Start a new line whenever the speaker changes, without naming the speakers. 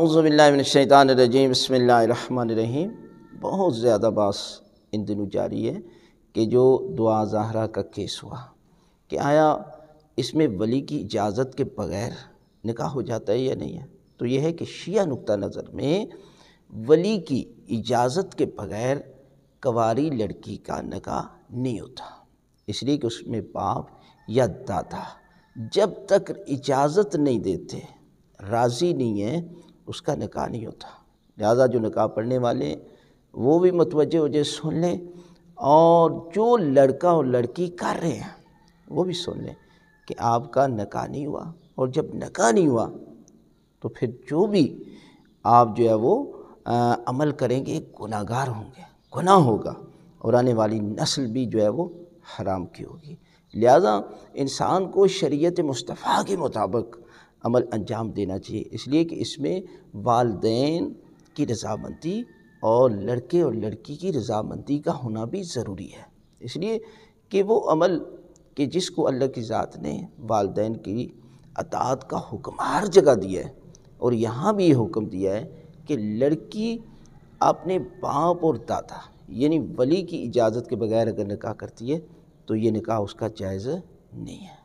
اعوذ باللہ من الشیطان الرجیم، بسم اللہ الرحمن الرحیم۔ بہت زیادہ بحث ان دنوں جاری ہے کہ جو دعا زہرا کا کیس ہوا کہ آیا اس میں ولی کی اجازت کے بغیر نکاح ہو جاتا ہے یا نہیں ہے۔ تو یہ ہے کہ شیعہ نقطہ نظر میں ولی کی اجازت کے بغیر کنواری لڑکی کا نکاح نہیں ہوتا، اس لیے کہ اس میں باپ یا دادا جب تک اجازت نہیں دیتے، راضی نہیں ہے، اس کا نکاح نہیں ہوتا۔ لہذا جو نکاح پڑھنے والے ہیں وہ بھی متوجہ ہو جائے، سن لیں، اور جو لڑکا اور لڑکی کر رہے ہیں وہ بھی سن لیں کہ آپ کا نکاح نہیں ہوا، اور جب نکاح نہیں ہوا تو پھر جو بھی آپ جو ہے وہ عمل کریں گے گناہگار ہوں گے، گناہ ہوگا، اور آنے والی نسل بھی جو ہے وہ حرام کی ہوگی۔ لہذا انسان کو شریعت مصطفیٰ کے مطابق عمل انجام دینا چاہیے، اس لیے کہ اس میں والدین کی رضامندی اور لڑکے اور لڑکی کی رضامندی کا ہونا بھی ضروری ہے، اس لیے کہ وہ عمل کہ جس کو اللہ کی ذات نے والدین کی اطاعت کا حکم ہر جگہ دیا ہے، اور یہاں بھی یہ حکم دیا ہے کہ لڑکی اپنے باپ اور دادا یعنی ولی کی اجازت کے بغیر اگر نکاح کرتی ہے تو یہ نکاح اس کا جائز نہیں ہے۔